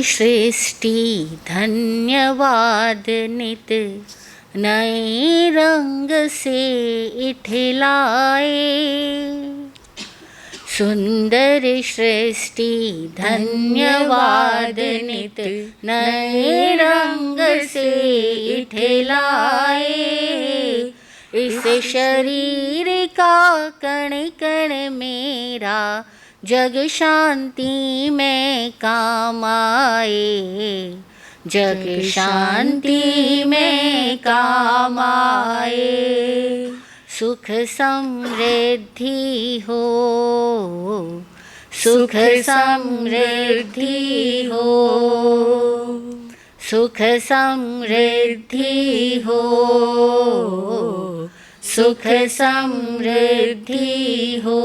सृष्टि धन्यवाद नित नए रंग से इठलाए। सुंदर सृष्टि धन्यवाद नित नए रंग से इठलाए। इस शरीर का कण कण मेरा जग शांति में काम आए। जग शांति में काम आए। सुख समृद्धि हो, सुख समृद्धि हो, सुख समृद्धि हो, सुख समृद्धि हो।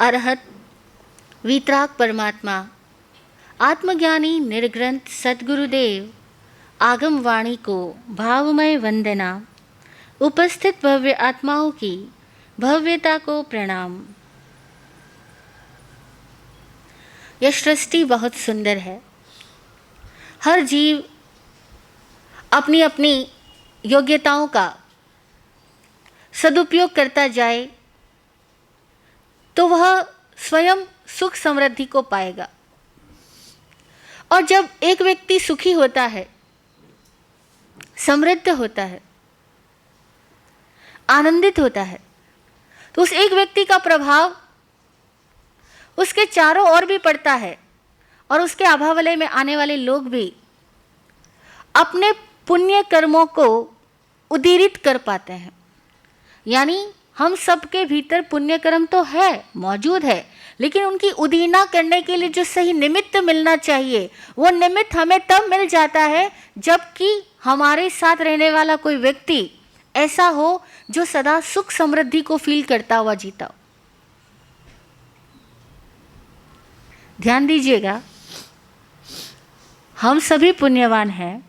अरहत वीतराग परमात्मा आत्मज्ञानी निर्ग्रंथ सद्गुरुदेव आगम वाणी को भावमय वंदना। उपस्थित भव्य आत्माओं की भव्यता को प्रणाम। यह सृष्टि बहुत सुंदर है। हर जीव अपनी अपनी योग्यताओं का सदुपयोग करता जाए तो वह स्वयं सुख समृद्धि को पाएगा। और जब एक व्यक्ति सुखी होता है, समृद्ध होता है, आनंदित होता है, तो उस एक व्यक्ति का प्रभाव उसके चारों ओर भी पड़ता है और उसके आभावलय में आने वाले लोग भी अपने पुण्य कर्मों को उदीरित कर पाते हैं। यानी हम सबके भीतर पुण्य कर्म तो है, मौजूद है, लेकिन उनकी उदीरना करने के लिए जो सही निमित्त मिलना चाहिए वो निमित्त हमें तब मिल जाता है जबकि हमारे साथ रहने वाला कोई व्यक्ति ऐसा हो जो सदा सुख समृद्धि को फील करता हुआ जीता हो। ध्यान दीजिएगा, हम सभी पुण्यवान हैं,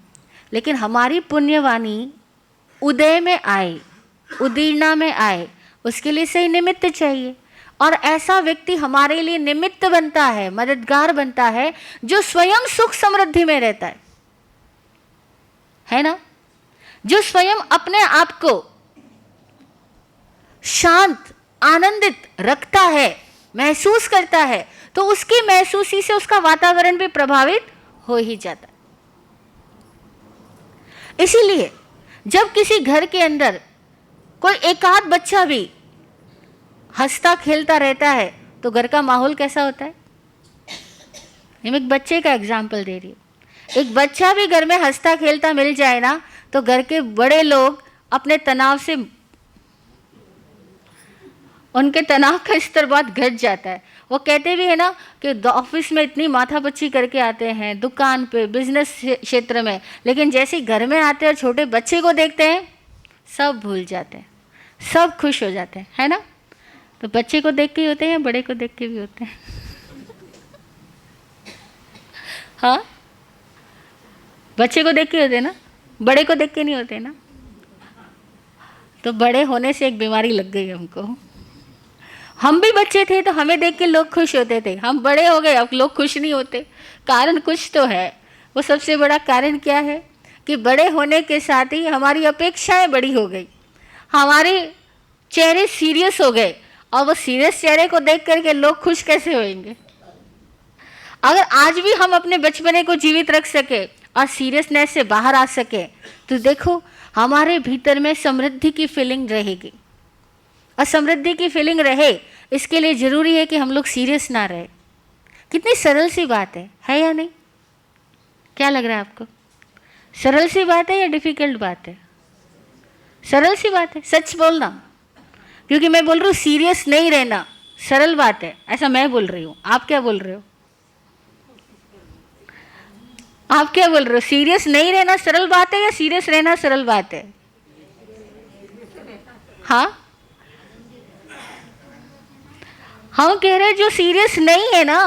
लेकिन हमारी पुण्यवानी उदय में आए, उदीरना में आए, उसके लिए सही निमित्त चाहिए। और ऐसा व्यक्ति हमारे लिए निमित्त बनता है, मददगार बनता है, जो स्वयं सुख समृद्धि में रहता है ना? जो स्वयं अपने आप को शांत, आनंदित रखता है, महसूस करता है, तो उसकी महसूसी से उसका वातावरण भी प्रभावित हो ही जाता है। इसीलिए जब किसी घर के अंदर कोई एकाध बच्चा भी हंसता खेलता रहता है तो घर का माहौल कैसा होता है? मैं एक बच्चे का एग्जाम्पल दे रही हूँ। एक बच्चा भी घर में हंसता खेलता मिल जाए ना, तो घर के बड़े लोग अपने तनाव से, उनके तनाव का स्तर बहुत घट जाता है। वो कहते भी है ना कि ऑफिस में इतनी माथापच्ची करके आते हैं, दुकान पे, बिजनेस क्षेत्र में, लेकिन जैसे ही घर में आते हैं और छोटे बच्चे को देखते हैं सब भूल जाते हैं, सब खुश हो जाते हैं, है ना? तो बच्चे को देख के ही होते हैं या बड़े को देख के भी होते हैं? हाँ, बच्चे को देख के होते हैं ना, बड़े को देख के नहीं होते ना। तो बड़े होने से एक बीमारी लग गई हमको। हम भी बच्चे थे तो हमें देख के लोग खुश होते थे, हम बड़े हो गए अब लोग खुश नहीं होते। कारण कुछ तो है। वो सबसे बड़ा कारण क्या है कि बड़े होने के साथ ही हमारी अपेक्षाएं बड़ी हो गई, हमारे चेहरे सीरियस हो गए, और वो सीरियस चेहरे को देख करके लोग खुश कैसे होंगे? अगर आज भी हम अपने बचपने को जीवित रख सके और सीरियसनेस से बाहर आ सके तो देखो हमारे भीतर में समृद्धि की फीलिंग रहेगी। और समृद्धि की फीलिंग रहे इसके लिए ज़रूरी है कि हम लोग सीरियस ना रहे। कितनी सरल सी बात है या नहीं? क्या लग रहा है आपको? सरल सी बात है या डिफ़िकल्ट बात है? सरल सी बात है, सच बोलना। क्योंकि मैं बोल रही हूँ सीरियस नहीं रहना सरल बात है, ऐसा मैं बोल रही हूँ। आप क्या बोल रहे हो? आप क्या बोल रहे हो? सीरियस नहीं रहना सरल बात है या सीरियस रहना सरल बात है? हाँ, हम कह रहे हैं जो सीरियस नहीं है ना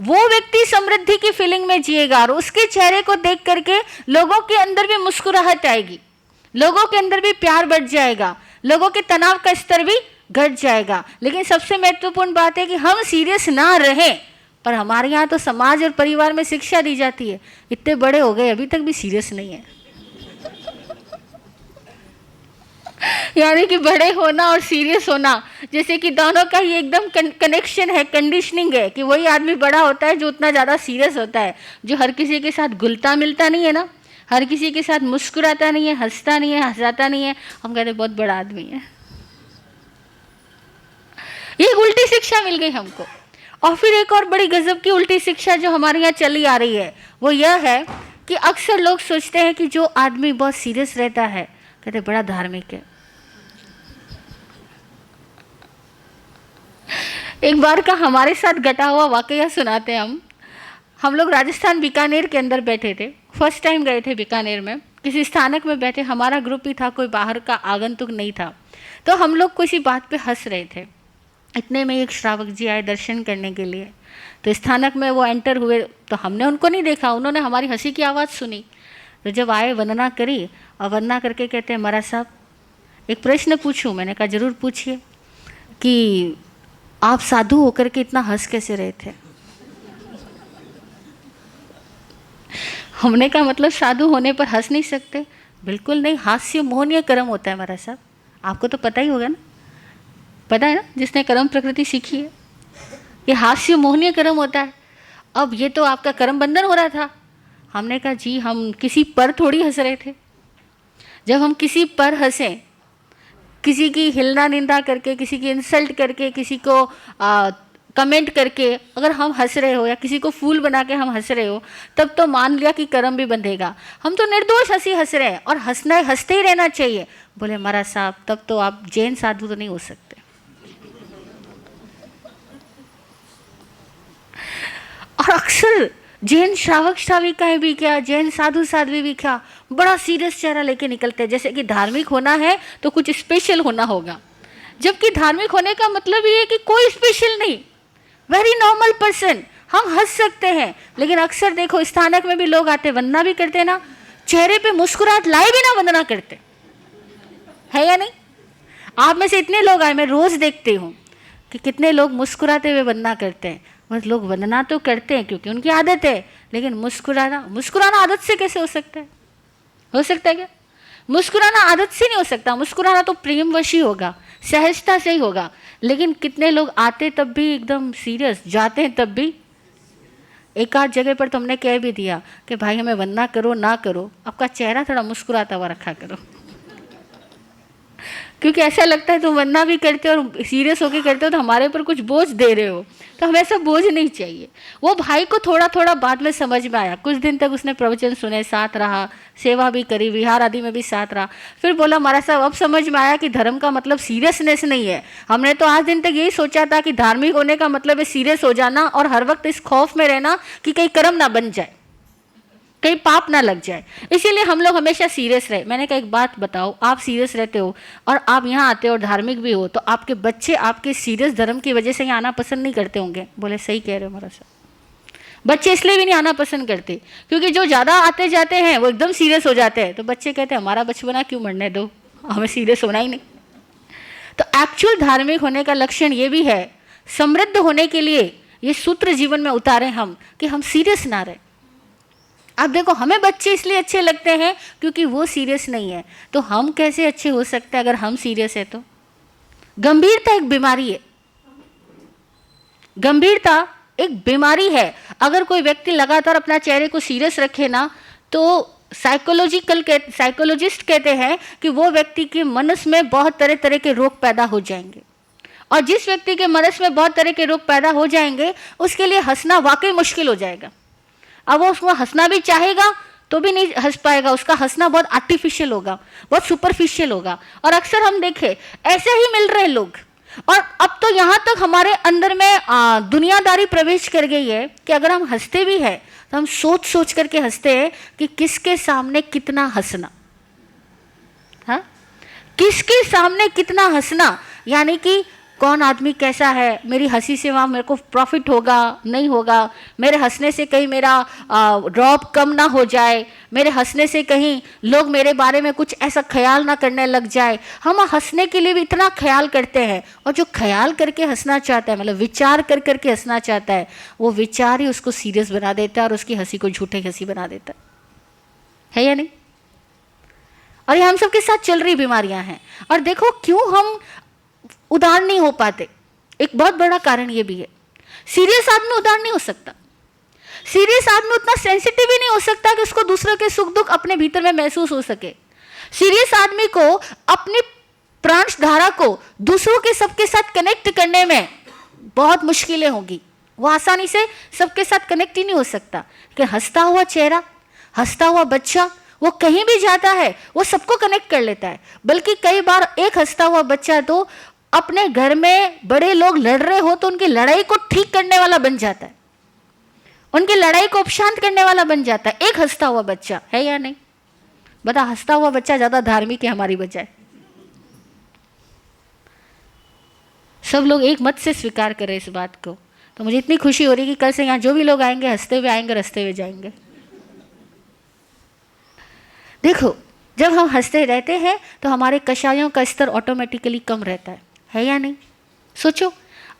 वो व्यक्ति समृद्धि की फीलिंग में जिएगा और उसके चेहरे को देख करके लोगों के अंदर भी मुस्कुराहट आएगी, लोगों के अंदर भी प्यार बढ़ जाएगा, लोगों के तनाव का स्तर भी घट जाएगा। लेकिन सबसे महत्वपूर्ण बात है कि हम सीरियस ना रहें पर हमारे यहाँ तो समाज और परिवार में शिक्षा दी जाती है, इतने बड़े हो गए अभी तक भी सीरियस नहीं है। यानी कि बड़े होना और सीरियस होना जैसे कि दोनों का ही एकदम कनेक्शन है, कंडीशनिंग है कि वही आदमी बड़ा होता है जो उतना ज़्यादा सीरियस होता है, जो हर किसी के साथ घुलता मिलता नहीं है ना, हर किसी के साथ मुस्कुराता नहीं है, हंसता नहीं है, हंसाता नहीं है, हम कहते बहुत बड़ा आदमी है। ये उल्टी शिक्षा मिल गई हमको। और फिर एक और बड़ी गजब की उल्टी शिक्षा जो हमारे यहाँ चली आ रही है वो यह है कि अक्सर लोग सोचते हैं कि जो आदमी बहुत सीरियस रहता है कहते बड़ा धार्मिक है। एक बार का हमारे साथ घटा हुआ वाकया सुनाते हैं हम लोग राजस्थान बीकानेर के अंदर बैठे थे, फर्स्ट टाइम गए थे बीकानेर में, किसी स्थानक में बैठे, हमारा ग्रुप ही था, कोई बाहर का आगंतुक नहीं था। तो हम लोग किसी बात पे हंस रहे थे, इतने में एक श्रावक जी आए दर्शन करने के लिए। तो स्थानक में वो एंटर हुए तो हमने उनको नहीं देखा, उन्होंने हमारी हंसी की आवाज़ सुनी। तो जब आए वंदना करी और वंदना करके कहते हैं महाराज साहब एक प्रश्न पूछूं। मैंने कहा जरूर पूछिए, कि आप साधु होकर के इतना हंस कैसे रहे थे? हमने कहा मतलब साधु होने पर हंस नहीं सकते? बिल्कुल नहीं, हास्य मोहनीय कर्म होता है महाराज साहब, आपको तो पता ही होगा ना, पता है ना जिसने कर्म प्रकृति सीखी है, ये हास्य मोहनीय कर्म होता है। अब ये तो आपका कर्म बंधन हो रहा था। हमने कहा जी हम किसी पर थोड़ी हंस रहे थे। जब हम किसी पर हंसें, किसी की हिलना निंदा करके, किसी की इंसल्ट करके, किसी को कमेंट करके अगर हम हंस रहे हो या किसी को फूल बना के हम हंस रहे हो, तब तो मान लिया कि कर्म भी बंधेगा। हम तो निर्दोष हंसी हंस रहे हैं और हंसना हंसते ही रहना चाहिए। बोले महाराज साहब तब तो आप जैन साधु तो नहीं हो सकते। और अक्सर जैन श्रावक श्राविकाएं भी क्या, जैन साधु साध्वी भी क्या, बड़ा सीरियस चेहरा लेके निकलते हैं, जैसे कि धार्मिक होना है तो कुछ स्पेशल होना होगा। जबकि धार्मिक होने का मतलब ये है कि कोई स्पेशल नहीं, वेरी नॉर्मल पर्सन, हम हंस सकते हैं। लेकिन अक्सर देखो स्थानक में भी लोग आते, वंदना भी करते ना, चेहरे पे मुस्कुराहट लाए भी ना वंदना करते है या नहीं? आप में से इतने लोग आए, मैं रोज देखती हूँ कि कितने लोग मुस्कुराते हुए वंदना करते हैं। बस लोग वंदना तो करते हैं क्योंकि उनकी आदत है, लेकिन मुस्कुराना आदत से कैसे हो सकता है? हो सकता है क्या? मुस्कुराना आदत से नहीं हो सकता। मुस्कुराना तो प्रेमवश ही होगा, सहजता से ही होगा। लेकिन कितने लोग आते तब भी एकदम सीरियस, जाते हैं तब भी। एक आध जगह पर तो हमने कह भी दिया कि भाई हमें वंदना करो ना करो, आपका चेहरा थोड़ा मुस्कुराता हुआ रखा करो, क्योंकि ऐसा लगता है तुम वंदना भी करते हो और सीरियस होकर करते हो तो हमारे ऊपर कुछ बोझ दे रहे हो। तो हमें ऐसा बोझ नहीं चाहिए। वो भाई को थोड़ा थोड़ा बाद में समझ में आया, कुछ दिन तक उसने प्रवचन सुने, साथ रहा, सेवा भी करी, विहार आदि में भी साथ रहा। फिर बोला महाराज साहब अब समझ में आया कि धर्म का मतलब सीरियसनेस नहीं है। हमने तो आज दिन तक यही सोचा था कि धार्मिक होने का मतलब है सीरियस हो जाना और हर वक्त इस खौफ में रहना कि कहीं कर्म ना बन जाए, कहीं पाप ना लग जाए, इसीलिए हम लोग हमेशा सीरियस रहे। मैंने कहा एक बात बताओ, आप सीरियस रहते हो और आप यहाँ आते हो और धार्मिक भी हो, तो आपके बच्चे आपके सीरियस धर्म की वजह से यहाँ आना पसंद नहीं करते होंगे? बोले सही कह रहे हो महाराज साहब, बच्चे इसलिए भी नहीं आना पसंद करते क्योंकि जो ज़्यादा आते जाते हैं वो एकदम सीरियस हो जाते हैं। तो बच्चे कहते हैं हमारा बचपना क्यों मरने दो, हमें सीरियस होना ही नहीं। तो एक्चुअल धार्मिक होने का लक्षण ये भी है, समृद्ध होने के लिए ये सूत्र जीवन में उतारे हम कि हम सीरियस ना रहे। आप देखो हमें बच्चे इसलिए अच्छे लगते हैं क्योंकि वो सीरियस नहीं है, तो हम कैसे अच्छे हो सकते हैं अगर हम सीरियस है? तो गंभीरता एक बीमारी है, गंभीरता एक बीमारी है। अगर कोई व्यक्ति लगातार अपना चेहरे को सीरियस रखे ना, तो साइकोलॉजिस्ट कहते हैं कि वो व्यक्ति के मनस में बहुत तरह तरह के रोग पैदा हो जाएंगे। और जिस व्यक्ति के मनस में बहुत तरह के रोग पैदा हो जाएंगे उसके लिए हंसना वाकई मुश्किल हो जाएगा। अब वो उसको हंसना भी चाहेगा तो भी नहीं हंस पाएगा, उसका हंसना बहुत आर्टिफिशियल होगा, बहुत सुपरफिशियल होगा। और अक्सर हम देखें ऐसे ही मिल रहे लोग। और अब तो यहाँ तक हमारे अंदर में दुनियादारी प्रवेश कर गई है कि अगर हम हंसते भी हैं तो हम सोच सोच करके हंसते हैं कि किसके सामने कितना हंसना, हाँ, किसके सामने कितना हंसना। यानी कि कौन आदमी कैसा है, मेरी हंसी से वहाँ मेरे को प्रॉफिट होगा नहीं होगा, मेरे हंसने से कहीं मेरा ड्रॉप कम ना हो जाए, मेरे हंसने से कहीं लोग मेरे बारे में कुछ ऐसा ख्याल ना करने लग जाए। हम हंसने के लिए भी इतना ख्याल करते हैं, और जो ख्याल करके हंसना चाहता है, मतलब विचार कर करके हंसना चाहता है, वो विचार ही उसको सीरियस बना देता है और उसकी हंसी को झूठे हंसी बना देता है या नहीं? और ये हम सबके साथ चल रही बीमारियां हैं। और देखो क्यों हम उदार नहीं हो पाते, एक बहुत बड़ा कारण ये भी है, सीरियस आदमी उदार नहीं हो सकता। सीरियस आदमी उतना सेंसिटिव ही नहीं हो सकता कि उसको दूसरों के सुख दुख अपने भीतर में महसूस हो सके। सीरियस आदमी को अपनी प्राण धारा को दूसरों के सबके साथ कनेक्ट करने में बहुत मुश्किलें होंगी, वो आसानी से सबके साथ कनेक्ट ही नहीं हो सकता। लेकिन हंसता हुआ चेहरा, हंसता हुआ बच्चा, वो कहीं भी जाता है वो सबको कनेक्ट कर लेता है। बल्कि कई बार एक हंसता हुआ बच्चा तो अपने घर में बड़े लोग लड़ रहे हो तो उनकी लड़ाई को ठीक करने वाला बन जाता है, उनकी लड़ाई को उपशांत करने वाला बन जाता है। एक हंसता हुआ बच्चा है या नहीं? बता, हंसता हुआ बच्चा ज्यादा धार्मिक है हमारी बजाय। सब लोग एक मत से स्वीकार करें इस बात को। तो मुझे इतनी खुशी हो रही कि कल से यहाँ जो भी लोग आएंगे हंसते हुए आएंगे, हंसते हुए जाएंगे। देखो, जब हम हंसते रहते हैं तो हमारे कषायों का स्तर ऑटोमेटिकली कम रहता है या नहीं? सोचो,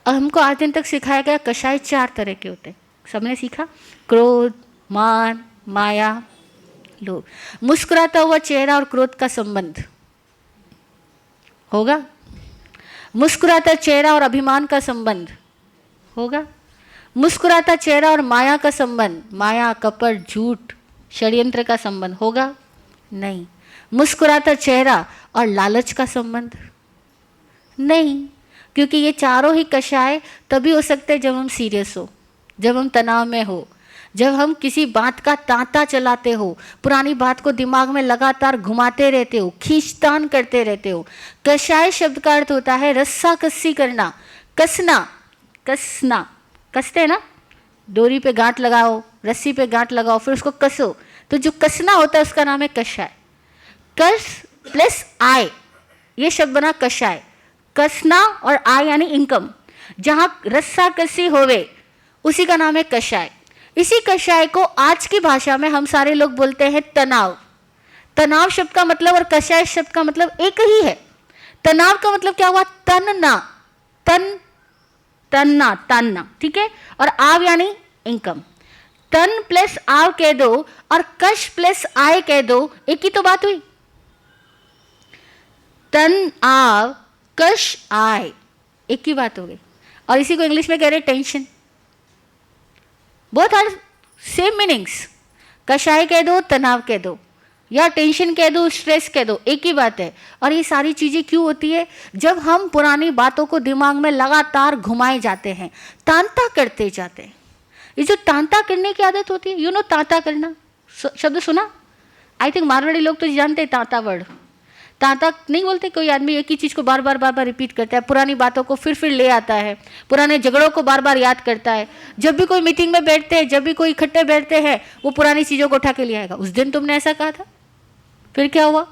हमको आज दिन तक सिखाया गया कषाय 4 तरह के होते हैं, सबने सीखा, क्रोध, मान, माया, लोभ। मुस्कुराता हुआ चेहरा और क्रोध का संबंध होगा, मुस्कुराता चेहरा और अभिमान का संबंध होगा, मुस्कुराता चेहरा और माया का संबंध, माया, कपट, झूठ, षड्यंत्र का संबंध होगा नहीं। मुस्कुराता चेहरा और लालच का संबंध नहीं, क्योंकि ये चारों ही कषाय तभी हो सकते हैं जब हम सीरियस हो, जब हम तनाव में हो, जब हम किसी बात का तांता चलाते हो, पुरानी बात को दिमाग में लगातार घुमाते रहते हो, खींचतान करते रहते हो। कषाय शब्द का अर्थ होता है रस्सा कस्सी करना, कसना, कसना, कसते हैं ना, डोरी पे गांठ लगाओ, रस्सी पे गांठ लगाओ, फिर उसको कसो, तो जो कसना होता है उसका नाम है कषाय। कस प्लस आय, ये शब्द बना कषाय। कसना और आय यानी इनकम, जहां रस्सा कसी होवे उसी का नाम है कषाय। इसी कषाय को आज की भाषा में हम सारे लोग बोलते हैं तनाव। तनाव शब्द का मतलब और कषाय शब्द का मतलब एक ही है। तनाव का मतलब क्या हुआ? तनना, तनना, तानना, ठीक है। और आव यानी इनकम। तन प्लस आव कह दो और कश प्लस आय कह दो, एक ही तो बात हुई। तन आव कश आय, एक ही बात हो गई। और इसी को इंग्लिश में कह रहे tension. Both are same meanings. कषाय कह दो, तनाव कह दो, या टेंशन कह दो, स्ट्रेस कह दो, एक ही बात है। और ये सारी चीजें क्यों होती है? जब हम पुरानी बातों को दिमाग में लगातार घुमाए जाते हैं, तांता करते जाते हैं। ये जो तांता करने की आदत होती है, यू नो तांता करना शब्द सुना? आई थिंक मारवाड़ी लोग तो जानते हैं तांता वर्ड। तांता नहीं बोलते, कोई आदमी एक ही चीज़ को बार बार रिपीट करता है, पुरानी बातों को फिर ले आता है, पुराने झगड़ों को बार बार याद करता है। जब भी कोई मीटिंग में बैठते हैं, जब भी कोई इकट्ठे बैठते हैं, वो पुरानी चीज़ों को उठा के ले आएगा। उस दिन तुमने ऐसा कहा था, फिर क्या हुआ?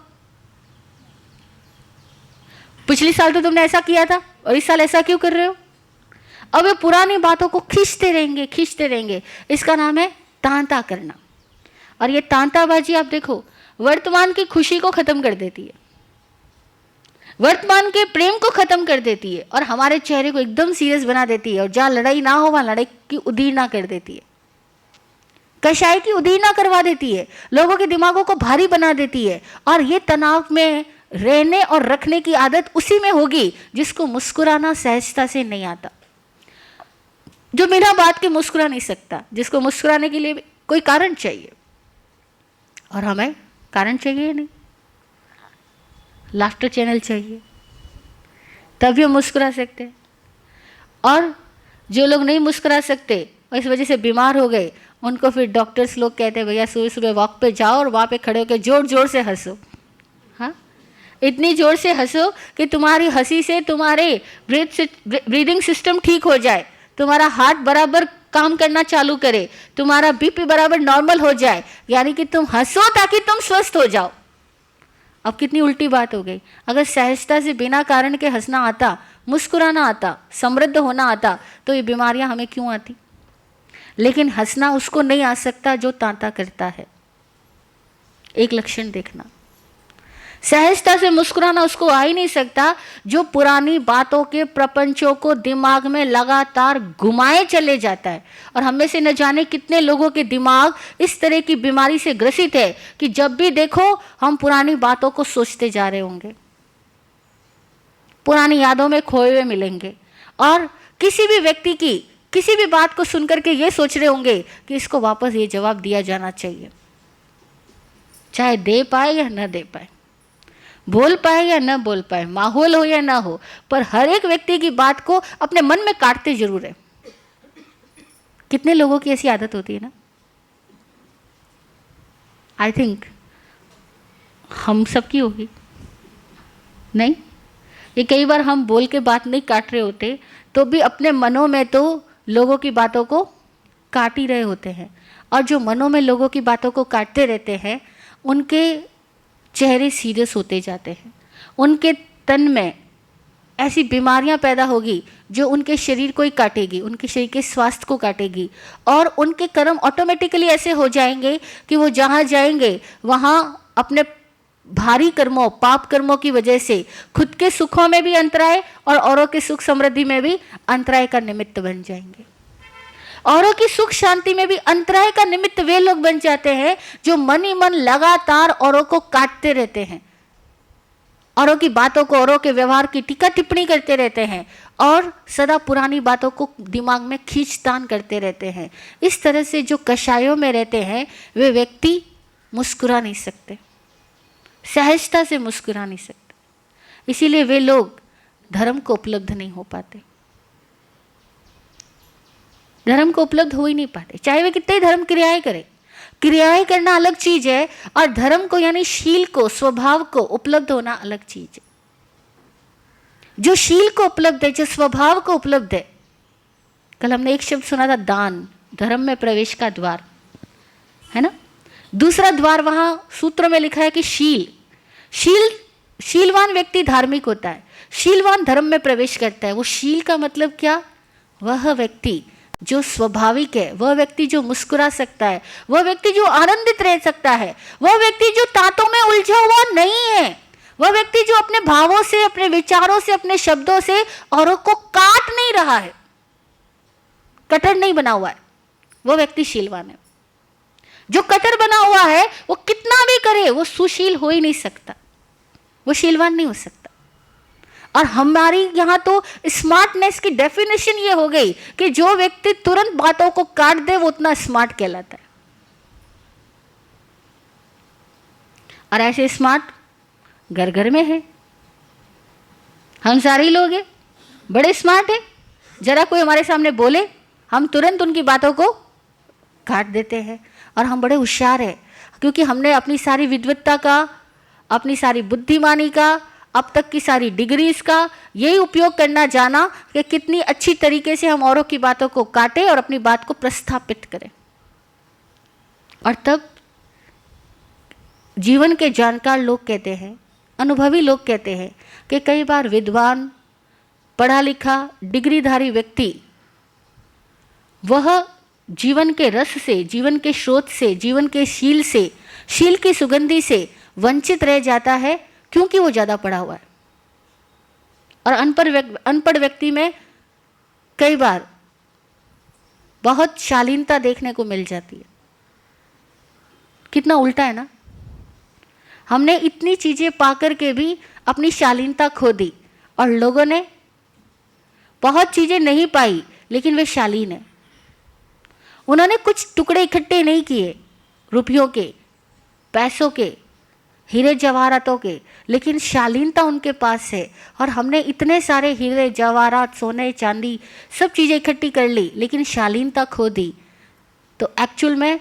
पिछले साल तो तुमने ऐसा किया था और इस साल ऐसा क्यों कर रहे हो? अब ये पुरानी बातों को खींचते रहेंगे। इसका नाम है तांता करना। और ये तांताबाजी आप देखो, वर्तमान की खुशी को खत्म कर देती है, वर्तमान के प्रेम को खत्म कर देती है, और हमारे चेहरे को एकदम सीरियस बना देती है। और जहां लड़ाई ना हो वहां लड़ाई की उदीरना कर देती है, कषाय की उदीरना करवा देती है, लोगों के दिमागों को भारी बना देती है। और ये तनाव में रहने और रखने की आदत उसी में होगी जिसको मुस्कुराना सहजता से नहीं आता, जो बिना बात के मुस्कुरा नहीं सकता, जिसको मुस्कुराने के लिए कोई कारण चाहिए। और हमें कारण चाहिए नहीं, लाफ्टर चैनल चाहिए, तभी हम मुस्कुरा सकते हैं। और जो लोग नहीं मुस्कुरा सकते और इस वजह से बीमार हो गए, उनको फिर डॉक्टर्स लोग कहते हैं भैया सुबह सुबह वॉक पे जाओ और वहाँ पे खड़े होकर जोर जोर से हंसो। हाँ, इतनी जोर से हंसो कि तुम्हारी हंसी से तुम्हारे ब्रीदिंग सिस्टम ठीक हो जाए, तुम्हारा हार्ट बराबर काम करना चालू करे, तुम्हारा बीपी बराबर नॉर्मल हो जाए। यानी कि तुम हंसो ताकि तुम स्वस्थ हो जाओ। अब कितनी उल्टी बात हो गई। अगर सहजता से बिना कारण के हंसना आता, मुस्कुराना आता, समृद्ध होना आता, तो ये बीमारियां हमें क्यों आती। लेकिन हंसना उसको नहीं आ सकता जो तांता करता है। एक लक्षण देखना, सहजता से मुस्कुराना उसको आ ही नहीं सकता जो पुरानी बातों के प्रपंचों को दिमाग में लगातार घुमाए चले जाता है। और हम में से न जाने कितने लोगों के दिमाग इस तरह की बीमारी से ग्रसित है कि जब भी देखो हम पुरानी बातों को सोचते जा रहे होंगे, पुरानी यादों में खोए हुए मिलेंगे, और किसी भी व्यक्ति की किसी भी बात को सुनकर के ये सोच रहे होंगे कि इसको वापस ये जवाब दिया जाना चाहिए, चाहे दे पाए या न दे पाए, बोल पाए या न बोल पाए, माहौल हो या ना हो, पर हर एक व्यक्ति की बात को अपने मन में काटते जरूर है। कितने लोगों की ऐसी आदत होती है ना। आई थिंक हम सबकी होगी, नहीं? ये कई बार हम बोल के बात नहीं काट रहे होते तो भी अपने मनों में तो लोगों की बातों को काट ही रहे होते हैं। और जो मनों में लोगों की बातों को काटते रहते हैं उनके चेहरे सीरियस होते जाते हैं, उनके तन में ऐसी बीमारियां पैदा होगी जो उनके शरीर को ही काटेगी, उनके शरीर के स्वास्थ्य को काटेगी, और उनके कर्म ऑटोमेटिकली ऐसे हो जाएंगे कि वो जहाँ जाएंगे वहाँ अपने भारी कर्मों, पाप कर्मों की वजह से खुद के सुखों में भी अंतराय और औरों के सुख समृद्धि में भी अंतराय का निमित्त बन जाएंगे। औरों की सुख शांति में भी अंतराय का निमित्त वे लोग बन जाते हैं जो मन ही मन लगातार औरों को काटते रहते हैं, औरों की बातों को, औरों के व्यवहार की टीका टिप्पणी करते रहते हैं और सदा पुरानी बातों को दिमाग में खींचतान करते रहते हैं। इस तरह से जो कषायों में रहते हैं वे व्यक्ति मुस्कुरा नहीं सकते, सहजता से मुस्कुरा नहीं सकते, इसीलिए वे लोग धर्म को उपलब्ध नहीं हो पाते, धर्म को उपलब्ध हो ही नहीं पाते, चाहे वे कितने धर्म क्रियाएं करें। क्रियाएं करना अलग चीज है और धर्म को यानी शील को, स्वभाव को उपलब्ध होना अलग चीज है। जो शील को उपलब्ध है, जो स्वभाव को उपलब्ध है, कल हमने एक शब्द सुना था, दान, धर्म में प्रवेश का द्वार, है ना। दूसरा द्वार वहां सूत्र में लिखा है कि शीलवान व्यक्ति धार्मिक होता है, शीलवान धर्म में प्रवेश करता है। वो शील का मतलब क्या? वह व्यक्ति जो स्वाभाविक है, वह व्यक्ति जो मुस्कुरा सकता है, वह व्यक्ति जो आनंदित रह सकता है, वह व्यक्ति जो तांतों में उलझा हुआ नहीं है, वह व्यक्ति जो अपने भावों से, अपने विचारों से, अपने शब्दों से औरों को काट नहीं रहा है, कटर नहीं बना हुआ है, वह व्यक्ति शीलवान है। जो कटर बना हुआ है वो कितना भी करे वो सुशील हो ही नहीं सकता, वो शीलवान नहीं हो सकता। और हमारी यहां तो स्मार्टनेस की डेफिनेशन ये हो गई कि जो व्यक्ति तुरंत बातों को काट दे वो उतना स्मार्ट कहलाता है। और ऐसे स्मार्ट घर घर में है, हम सारे ही लोग हैं, बड़े स्मार्ट है। जरा कोई हमारे सामने बोले हम तुरंत उनकी बातों को काट देते हैं। और हम बड़े होशियार हैं क्योंकि हमने अपनी सारी विद्वत्ता का, अपनी सारी बुद्धिमानी का, अब तक की सारी डिग्रीज का यही उपयोग करना जाना कि कितनी अच्छी तरीके से हम औरों की बातों को काटें और अपनी बात को प्रस्थापित करें। और तब जीवन के जानकार लोग कहते हैं, अनुभवी लोग कहते हैं कि कई बार विद्वान, पढ़ा लिखा, डिग्रीधारी व्यक्ति वह जीवन के रस से, जीवन के स्रोत से, जीवन के शील से, शील की सुगंधि से वंचित रह जाता है क्योंकि वो ज़्यादा पढ़ा हुआ है। और अनपढ़ व्यक्ति में कई बार बहुत शालीनता देखने को मिल जाती है। कितना उल्टा है ना। हमने इतनी चीज़ें पाकर के भी अपनी शालीनता खो दी और लोगों ने बहुत चीज़ें नहीं पाई लेकिन वे शालीन है। उन्होंने कुछ टुकड़े इकट्ठे नहीं किए रुपयों के, पैसों के, हीरे जवाहरातों के, लेकिन शालीनता उनके पास है। और हमने इतने सारे हीरे जवाहरात, सोने चांदी सब चीज़ें इकट्ठी कर ली लेकिन शालीनता खो दी। तो एक्चुअल में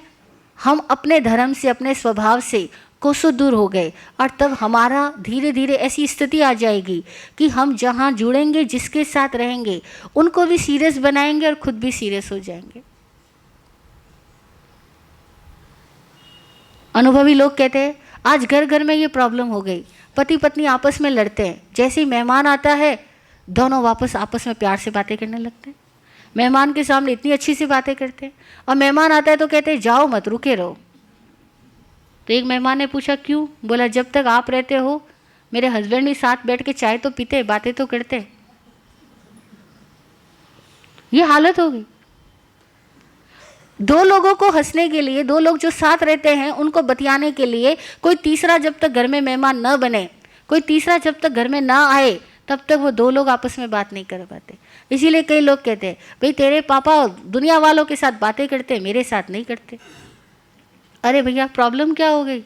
हम अपने धर्म से, अपने स्वभाव से कोसों दूर हो गए। और तब हमारा धीरे धीरे ऐसी स्थिति आ जाएगी कि हम जहाँ जुड़ेंगे, जिसके साथ रहेंगे, उनको भी सीरियस बनाएंगे और खुद भी सीरियस हो जाएंगे। अनुभवी लोग कहते हैं आज घर घर में ये प्रॉब्लम हो गई, पति पत्नी आपस में लड़ते हैं, जैसे ही मेहमान आता है दोनों वापस आपस में प्यार से बातें करने लगते हैं। मेहमान के सामने इतनी अच्छी सी बातें करते हैं, और मेहमान आता है तो कहते हैं जाओ मत, रुके रहो। तो एक मेहमान ने पूछा क्यों? बोला जब तक आप रहते हो मेरे हस्बैंड भी साथ बैठ के चाय तो पीते, बातें तो करते। ये हालत हो गई। दो लोगों को हंसने के लिए, दो लोग जो साथ रहते हैं उनको बतियाने के लिए कोई तीसरा जब तक घर में मेहमान न बने, कोई तीसरा जब तक घर में ना आए, तब तक वो दो लोग आपस में बात नहीं कर पाते। इसीलिए कई लोग कहते हैं भाई तेरे पापा दुनिया वालों के साथ बातें करते, मेरे साथ नहीं करते। अरे भैया प्रॉब्लम क्या हो गई?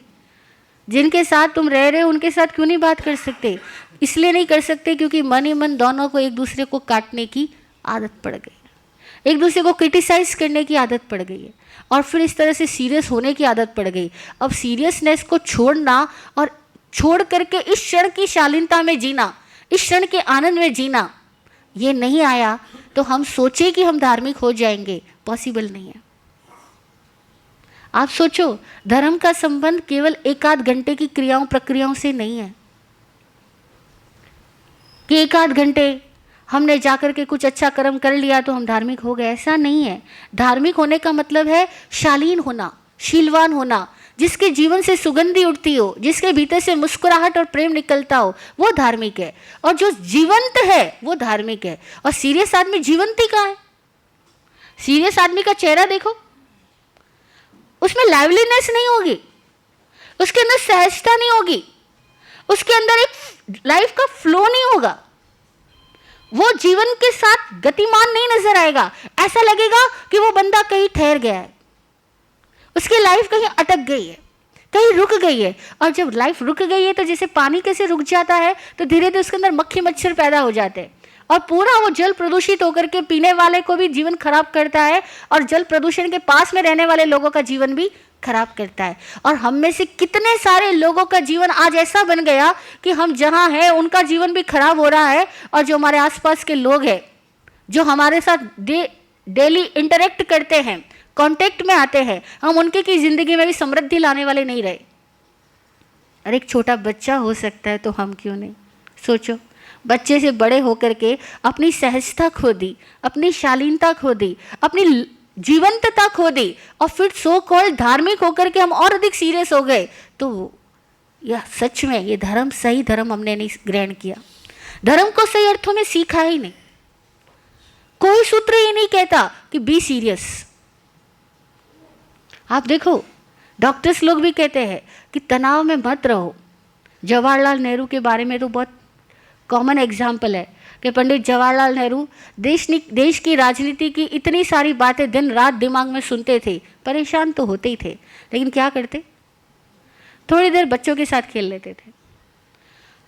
जिनके साथ तुम रह रहे हो उनके साथ क्यों नहीं बात कर सकते? इसलिए नहीं कर सकते क्योंकि मन ही मन दोनों को एक दूसरे को काटने की आदत पड़ गई, एक दूसरे को क्रिटिसाइज करने की आदत पड़ गई है, और फिर इस तरह से सीरियस होने की आदत पड़ गई। अब सीरियसनेस को छोड़ना और छोड़ करके इस क्षण की शालीनता में जीना, इस क्षण के आनंद में जीना, ये नहीं आया तो हम सोचे कि हम धार्मिक हो जाएंगे, पॉसिबल नहीं है। आप सोचो, धर्म का संबंध केवल एक आध घंटे की क्रियाओं प्रक्रियाओं से नहीं है कि एक आध घंटे हमने जाकर के कुछ अच्छा कर्म कर लिया तो हम धार्मिक हो गए, ऐसा नहीं है। धार्मिक होने का मतलब है शालीन होना, शीलवान होना, जिसके जीवन से सुगंधी उठती हो, जिसके भीतर से मुस्कुराहट और प्रेम निकलता हो, वो धार्मिक है। और जो जीवंत है वो धार्मिक है। और सीरियस आदमी जीवंती कहाँ है? सीरियस आदमी का चेहरा देखो, उसमें लाइवलीनेस नहीं होगी, उसके अंदर सहजता नहीं होगी, उसके अंदर एक लाइफ का फ्लो नहीं होगा, वो जीवन के साथ गतिमान नहीं नजर आएगा। ऐसा लगेगा कि वो बंदा कहीं ठहर गया है, उसकी लाइफ कहीं अटक गई है, कहीं रुक गई है। और जब लाइफ रुक गई है तो जैसे पानी कैसे रुक जाता है तो धीरे धीरे उसके अंदर मक्खी मच्छर पैदा हो जाते हैं, और पूरा वो जल प्रदूषित होकर के पीने वाले को भी जीवन खराब करता है, और जल प्रदूषण के पास में रहने वाले लोगों का जीवन भी खराब करता है। और हम में से कितने सारे लोगों का जीवन आज ऐसा बन गया कि हम जहाँ हैं उनका जीवन भी खराब हो रहा है, और जो हमारे आसपास के लोग हैं, जो हमारे साथ डेली इंटरेक्ट करते हैं, कांटेक्ट में आते हैं, हम उनके की जिंदगी में भी समृद्धि लाने वाले नहीं रहे। अरे एक छोटा बच्चा हो सकता है तो हम क्यों नहीं? सोचो, बच्चे से बड़े होकर के अपनी सहजता खो दी, अपनी शालीनता खो दी, अपनी जीवंतता खो दी, और फिर सो कॉल्ड धार्मिक होकर के हम और अधिक सीरियस हो गए। तो यह सच में ये धर्म, सही धर्म हमने नहीं ग्रहण किया, धर्म को सही अर्थों में सीखा ही नहीं। कोई सूत्र ये नहीं कहता कि बी सीरियस। आप देखो, डॉक्टर्स लोग भी कहते हैं कि तनाव में मत रहो। जवाहरलाल नेहरू के बारे में तो बहुत कॉमन एग्जाम्पल है कि पंडित जवाहरलाल नेहरू देश की राजनीति की इतनी सारी बातें दिन रात दिमाग में सुनते थे, परेशान तो होते ही थे, लेकिन क्या करते? थोड़ी देर बच्चों के साथ खेल लेते थे।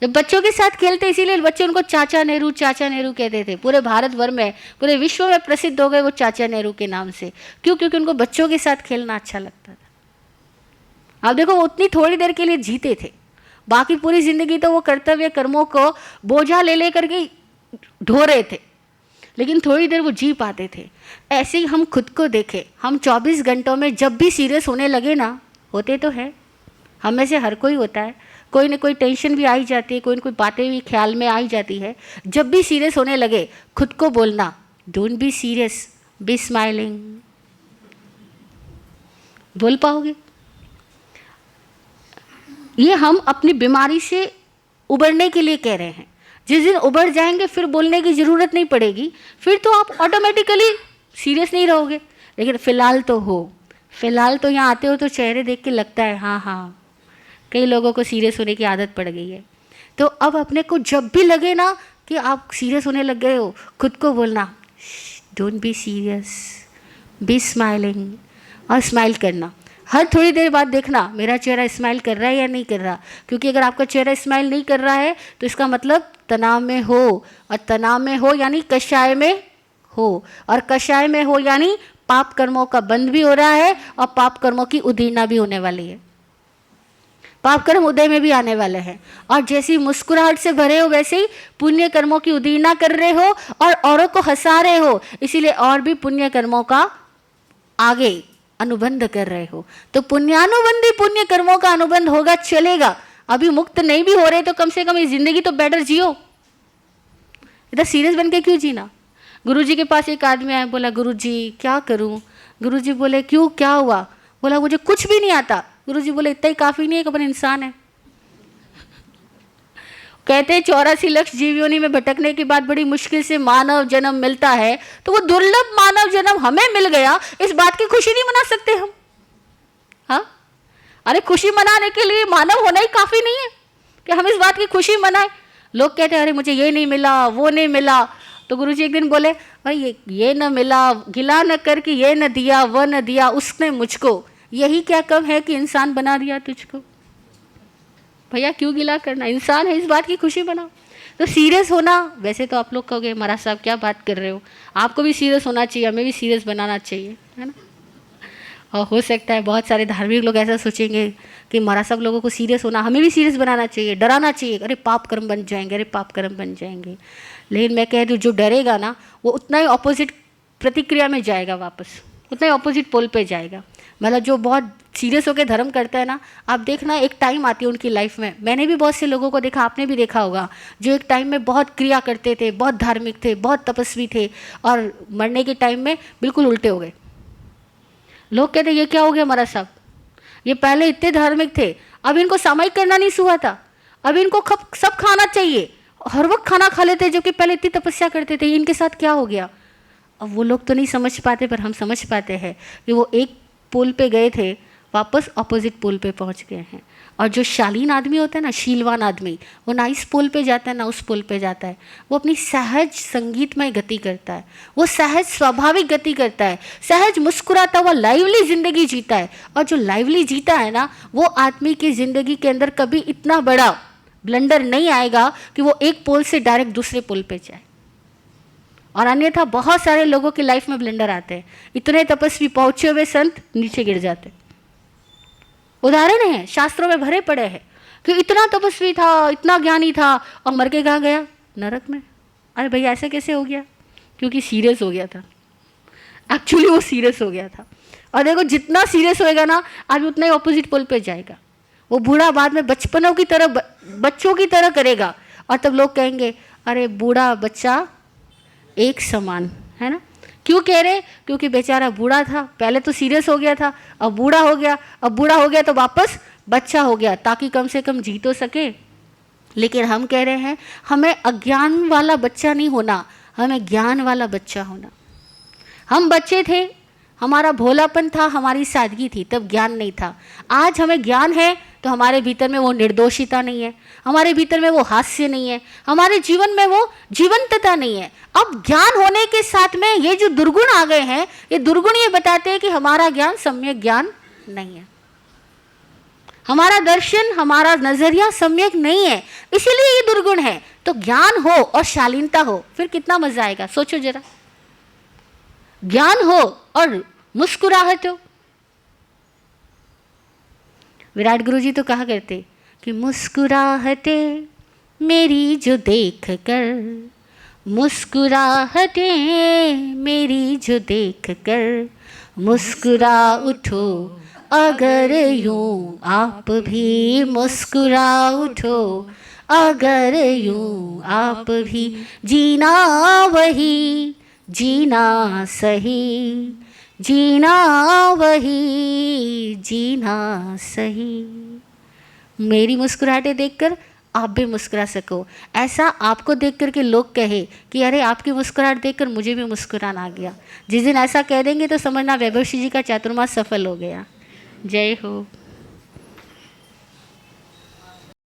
जब बच्चों के साथ खेलते, इसीलिए बच्चे उनको चाचा नेहरू कहते थे। पूरे भारत भर में, पूरे विश्व में प्रसिद्ध हो गए वो चाचा नेहरू के नाम से। क्यों? क्योंकि उनको बच्चों के साथ खेलना अच्छा लगता था। आप देखो, वो उतनी थोड़ी देर के लिए जीते थे, बाकी पूरी जिंदगी तो वो कर्तव्य कर्मों को बोझा ले लेकर के ढो रहे थे, लेकिन थोड़ी देर वो जी पाते थे। ऐसे ही हम खुद को देखें, हम 24 घंटों में जब भी सीरियस होने लगे ना, होते तो है, हम में से हर कोई होता है, कोई ना कोई टेंशन भी आई जाती है, कोई ना कोई बातें भी ख्याल में आई जाती है। जब भी सीरियस होने लगे, खुद को बोलना, don't be serious, B smiling. बोल पाओगे? ये हम अपनी बीमारी से उबरने के लिए कह रहे हैं। जिस दिन उबर जाएंगे फिर बोलने की ज़रूरत नहीं पड़ेगी, फिर तो आप ऑटोमेटिकली सीरियस नहीं रहोगे। लेकिन फ़िलहाल तो हो, फ़िलहाल तो यहाँ आते हो तो चेहरे देख के लगता है हाँ हाँ, कई लोगों को सीरियस होने की आदत पड़ गई है। तो अब अपने को जब भी लगे ना कि आप सीरियस होने लग गए हो, खुद को बोलना, don't be serious, B smiling, और स्माइल करना। हर थोड़ी देर बाद देखना मेरा चेहरा स्माइल कर रहा है या नहीं कर रहा, क्योंकि अगर आपका चेहरा स्माइल नहीं कर रहा है तो इसका मतलब तनाव में हो, और तनाव में हो यानी कषाय में हो, और कषाय में हो यानी पाप कर्मों का बंध भी हो रहा है, और पाप कर्मों की उदीर्णा भी होने वाली है। पाप कर्म उदय में भी आने वाले हैं, और जैसी मुस्कुराहट से भरे हो वैसे ही पुण्य कर्मों की उदीर्णा कर रहे हो और औरों को हंसा रहे हो, इसीलिए और भी पुण्य कर्मों का आगे अनुबंध कर रहे हो, तो पुण्यानुबंधी पुण्य कर्मों का अनुबंध होगा, चलेगा। अभी मुक्त नहीं भी हो रहे तो कम से कम ये जिंदगी तो बेटर जियो। इतना सीरियस बन के क्यों जीना? गुरुजी के पास एक आदमी आया, बोला गुरुजी क्या करूं? गुरुजी बोले क्यों, क्या हुआ? बोला मुझे कुछ भी नहीं आता। गुरुजी बोले इतना ही काफी नहीं है कि अपन इंसान है? कहते हैं 84 लाख जीव योनि में भटकने के बाद बड़ी मुश्किल से मानव जन्म मिलता है, तो वो दुर्लभ मानव जन्म हमें मिल गया, इस बात की खुशी नहीं मना सकते हम? हाँ, अरे खुशी मनाने के लिए मानव होना ही काफी नहीं है कि हम इस बात की खुशी मनाएं। लोग कहते हैं अरे मुझे ये नहीं मिला, वो नहीं मिला, तो गुरुजी एक दिन बोले भाई ये न मिला, गिला न कर कि ये न दिया, वो न दिया उसने मुझको, यही क्या कम है कि इंसान बना दिया तुझको? भैया क्यों गिला करना, इंसान है, इस बात की खुशी बनाओ। तो सीरियस होना, वैसे तो आप लोग कहोगे महाराज साहब क्या बात कर रहे हो, आपको भी सीरियस होना चाहिए, हमें भी सीरियस बनाना चाहिए, है ना। और हो सकता है बहुत सारे धार्मिक लोग ऐसा सोचेंगे कि महाराज साहब लोगों को सीरियस होना, हमें भी सीरियस बनाना चाहिए, डराना चाहिए, अरे पाप कर्म बन जाएंगे, अरे पाप कर्म बन जाएंगे। लेकिन मैं कह दूँ जो डरेगा ना वो उतना ही ऑपोजिट प्रतिक्रिया में जाएगा, वापस उतना ही ऑपोजिट पोल पे जाएगा। मतलब जो बहुत सीरियस होकर धर्म करता है ना, आप देखना एक टाइम आती है उनकी लाइफ में, मैंने भी बहुत से लोगों को देखा, आपने भी देखा होगा, जो एक टाइम में बहुत क्रिया करते थे, बहुत धार्मिक थे, बहुत तपस्वी थे, और मरने के टाइम में बिल्कुल उल्टे हो गए। लोग कहते ये क्या हो गया महाराज साहब, ये पहले इतने धार्मिक थे, अब इनको सामायिक करना नहीं सुहा था, अब इनको सब खाना चाहिए, हर वक्त खाना खा लेते जबकि पहले इतनी तपस्या करते थे, इनके साथ क्या हो गया? अब वो लोग तो नहीं समझ पाते, पर हम समझ पाते हैं कि वो एक पोल पे गए थे, वापस अपोजिट पोल पे पहुंच गए हैं। और जो शालीन आदमी होता है ना, शीलवान आदमी, वो ना इस पोल पे जाता है ना उस पोल पे जाता है, वो अपनी सहज संगीतमय गति करता है, वो सहज स्वाभाविक गति करता है, सहज मुस्कुराता हुआ लाइवली जिंदगी जीता है। और जो लाइवली जीता है ना, वो आदमी की जिंदगी के अंदर कभी इतना बड़ा ब्लंडर नहीं आएगा कि वो एक पोल से डायरेक्ट दूसरे पोल पे जाए। और अन्यथा बहुत सारे लोगों की लाइफ में ब्लंडर आते हैं, इतने तपस्वी पहुंचे हुए संत नीचे गिर जाते। उदाहरण है, शास्त्रों में भरे पड़े हैं कि इतना तपस्वी था, इतना ज्ञानी था, और मर के कहाँ गया? नरक में। अरे भैया ऐसे कैसे हो गया? क्योंकि सीरियस हो गया था, एक्चुअली वो सीरियस हो गया था। और देखो जितना सीरियस होएगा ना, आज उतना ही ऑपोजिट पोल पे जाएगा। वो बूढ़ा बाद में बचपनों की तरह बच्चों की तरह करेगा, और तब लोग कहेंगे अरे बूढ़ा बच्चा एक समान, है ना। क्यों कह रहे? क्योंकि बेचारा बूढ़ा था, पहले तो सीरियस हो गया था, अब बूढ़ा हो गया, अब बूढ़ा हो गया तो वापस बच्चा हो गया, ताकि कम से कम जी तो सके। लेकिन हम कह रहे हैं हमें अज्ञान वाला बच्चा नहीं होना, हमें ज्ञान वाला बच्चा होना। हम बच्चे थे, हमारा भोलापन था, हमारी सादगी थी, तब ज्ञान नहीं था। आज हमें ज्ञान है तो हमारे भीतर में वो निर्दोषिता नहीं है, हमारे भीतर में वो हास्य नहीं है, हमारे जीवन में वो जीवंतता नहीं है। अब ज्ञान होने के साथ में ये जो दुर्गुण आ गए हैं, ये दुर्गुण ये बताते हैं कि हमारा ज्ञान सम्यक ज्ञान नहीं है, हमारा दर्शन, हमारा नजरिया सम्यक नहीं है, इसीलिए ये दुर्गुण है। तो ज्ञान हो और शालीनता हो, फिर कितना मजा आएगा, सोचो जरा। ज्ञान हो और मुस्कुराहट हो। विराट गुरु जी तो कहा करते कि मुस्कुराहटे मेरी जो देख कर, मुस्कुराहटे मेरी जो देख कर, मुस्कुरा उठो अगर यूं आप भी, मुस्कुरा उठो अगर यूं आप भी, जीना वही जीना सही, जीना वही जीना सही। मेरी मुस्कुराहटें देखकर आप भी मुस्कुरा सको, ऐसा आपको देख कर के लोग कहे कि अरे आपकी मुस्कुराहट देखकर मुझे भी मुस्कुराना आ गया। जिस दिन ऐसा कह देंगे तो समझना वैभव जी का चातुर्मास सफल हो गया। जय हो।